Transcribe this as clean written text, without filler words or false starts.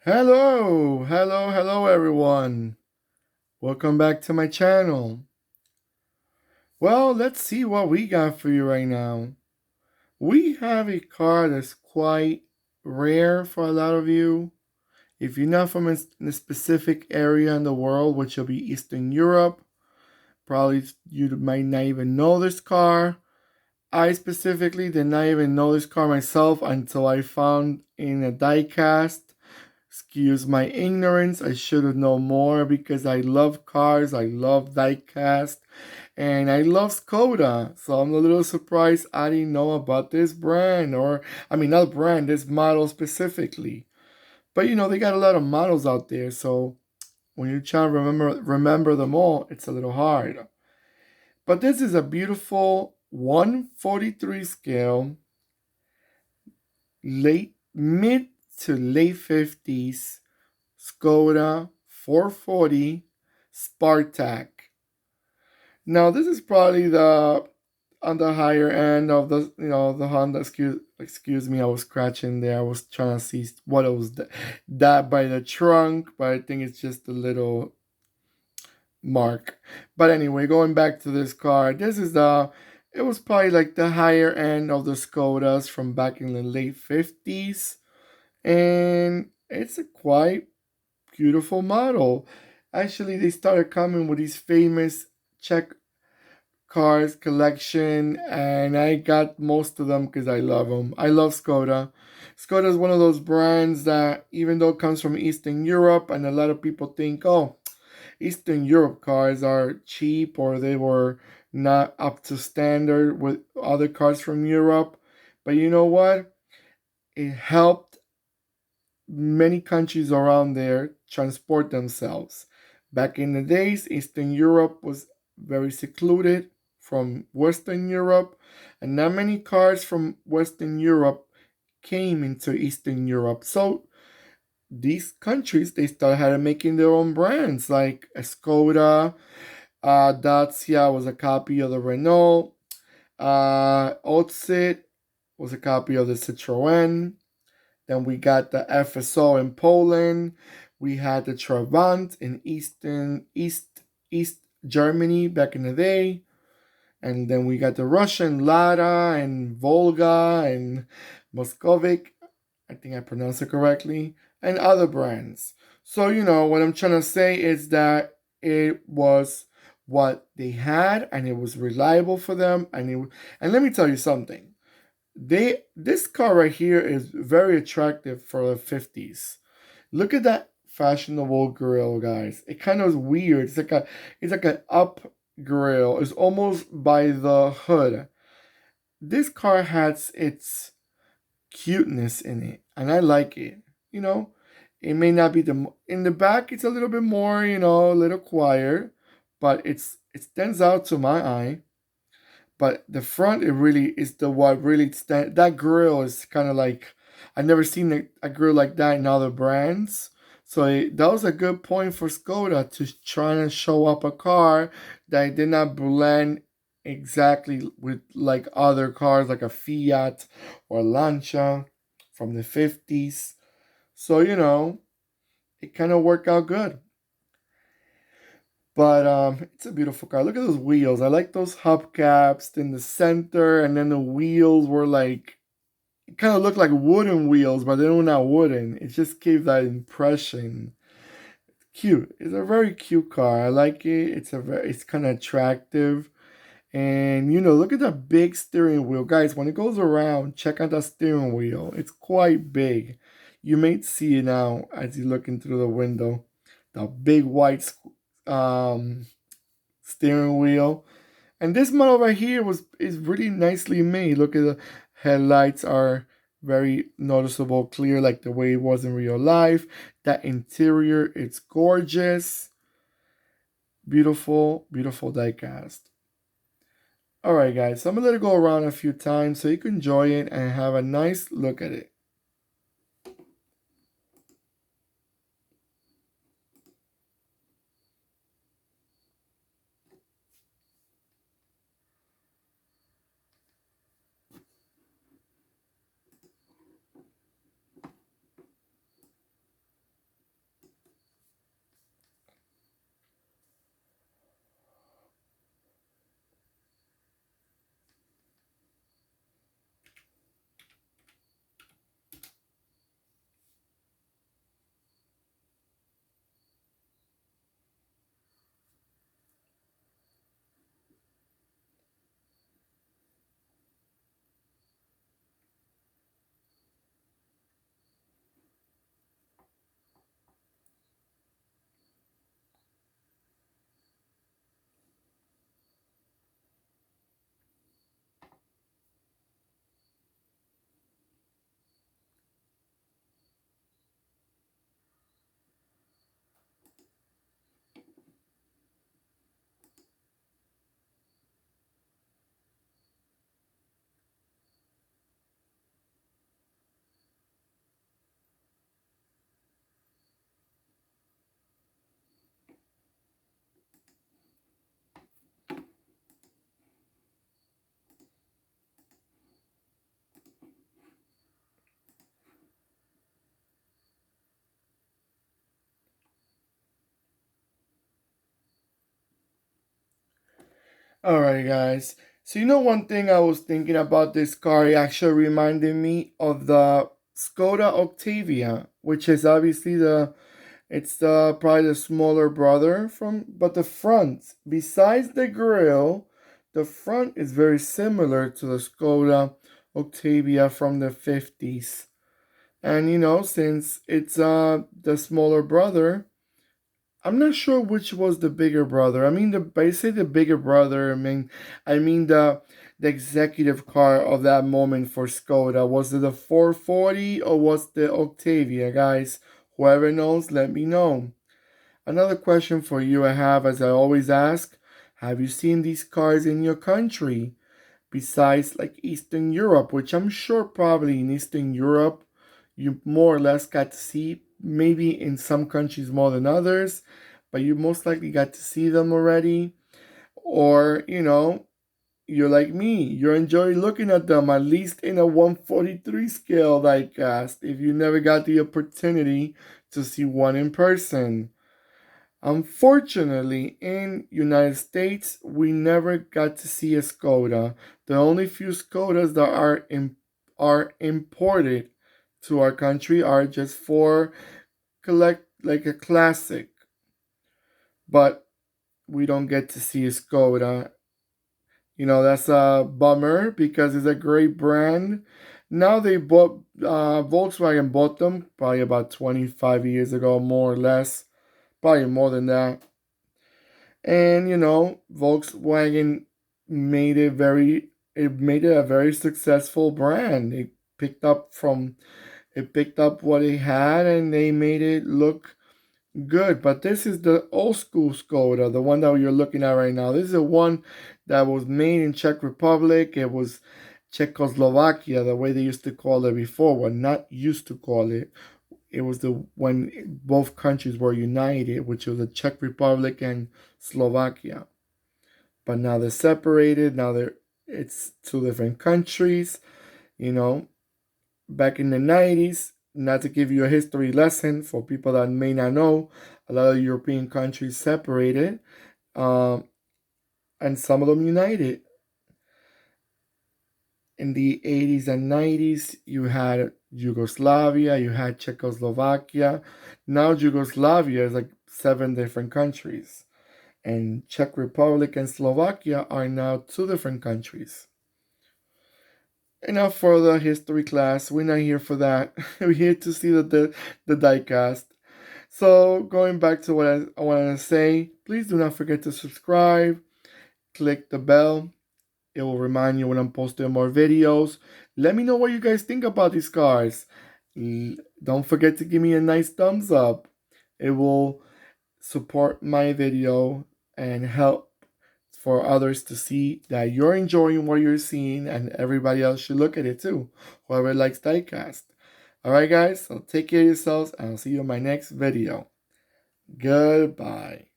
Hello everyone. Welcome back to my channel. Well, let's see what we got for you right now. We have a car that's quite rare for a lot of you. If you're not from a specific area in the world, which will be Eastern Europe, probably you might not even know this car. I specifically did not even know this car myself until I found in a diecast. Excuse my ignorance. I should have known more because I love cars. I love diecast. And I love Skoda. So I'm a little surprised I didn't know about this brand. Or, I mean, not brand, this model specifically. But they got a lot of models out there. So when you try to remember them all, it's a little hard. But this is a beautiful 143 scale, mid to late 50s Skoda 440 Spartak. Now this is probably the on the higher end of the Honda. Excuse me, I was scratching there. I was trying to see what it was that by the trunk, but I think it's just a little mark. But anyway, going back to this car, this is the it was probably like the higher end of the Skodas from back in the late 50s, and it's a quite beautiful model. Actually, they started coming with these famous Czech cars collection, and I got most of them because I love them. I love Skoda. Skoda is one of those brands that, even though it comes from Eastern Europe, and a lot of people think, oh, Eastern Europe cars are cheap or they were not up to standard with other cars from Europe. But you know what? It helped many countries around there transport themselves. Back in the days, Eastern Europe was very secluded from Western Europe, and not many cars from Western Europe came into Eastern Europe. So these countries they started had making their own brands like a Skoda, Dacia was a copy of the Renault, Otsit was a copy of the Citroën. Then we got the FSO in Poland. We had the Trabant in East Germany back in the day. And then we got the Russian Lada and Volga and Moscovic. I think I pronounced it correctly. And other brands. So, what I'm trying to say is that it was what they had and it was reliable for them. And let me tell you something, this car right here is very attractive for the 50s. Look at that fashionable grill, guys. It kind of is weird. It's like an up grill. It's almost by the hood. This car has its cuteness in it, and I like it. You know, it may not be in the back. It's a little bit more, a little quiet, but it stands out to my eye. But the front, it really is the what really stand. That grill is kind of like I've never seen a grill like that in other brands. So that was a good point for Skoda to try and show up a car that did not blend exactly with like other cars like a Fiat or Lancia from the 50s. So it kind of worked out good. But it's a beautiful car. Look at those wheels. I like those hubcaps in the center, and then the wheels were like it kind of looked like wooden wheels, but they were not wooden. It just gave that impression. Cute. It's a very cute car. I like it. It's kind of attractive. And look at that big steering wheel. Guys, when it goes around, check out that steering wheel. It's quite big. You may see it now as you're looking through the window. The big white um steering wheel. And this model right here is really nicely made. Look at the headlights are very noticeable, clear like the way it was in real life. That interior, it's gorgeous. Beautiful, beautiful diecast. Alright guys, so I'm gonna let it go around a few times so you can enjoy it and have a nice look at it. Alright, guys. So, you know, one thing I was thinking about this car, it actually reminded me of the Skoda Octavia, which is obviously it's the probably the smaller brother from, but the front, besides the grille, the front is very similar to the Skoda Octavia from the 50s. And you know, since it's the smaller brother, I'm not sure which was the bigger brother. I mean, I say the bigger brother. I mean the executive car of that moment for Skoda. Was it the 440 or was the Octavia, guys? Whoever knows, let me know. Another question for you I have, as I always ask, have you seen these cars in your country? Besides like Eastern Europe, which I'm sure probably in Eastern Europe you more or less got to see, maybe in some countries more than others, but you most likely got to see them already. Or, you know, you're like me, you enjoy looking at them, at least in a 143 scale diecast, if you never got the opportunity to see one in person. Unfortunately, in United States, we never got to see a Skoda. The only few Skodas that are imported to our country are just for collect like a classic, but we don't get to see a Skoda. You know, that's a bummer because it's a great brand. Now they bought Volkswagen bought them probably about 25 years ago, more or less, probably more than that. And you know, Volkswagen made it a very successful brand. It picked up what it had and they made it look good. But this is the old school Skoda, the one that you're looking at right now. This is the one that was made in Czech Republic. It was Czechoslovakia, the way they used to call it before. Well, not used to call it. It was the when both countries were united, which was the Czech Republic and Slovakia. But now they're separated. It's two different countries. You know, back in the 90s, not to give you a history lesson for people that may not know, a lot of European countries separated, um, and some of them united. In the 80s and 90s, you had Yugoslavia, you had Czechoslovakia. Now Yugoslavia is like 7 different countries. And Czech Republic and Slovakia are now 2 different countries. Enough for the history class. We're not here for that. We're here to see the diecast. So going back to what I wanted to say, please do not forget to subscribe, click the bell. It will remind you when I'm posting more videos. Let me know what you guys think about these cars. Don't forget to give me a nice thumbs up. It will support my video and help for others to see that you're enjoying what you're seeing, and everybody else should look at it too, whoever likes diecast. Alright guys, so take care of yourselves and I'll see you in my next video. Goodbye.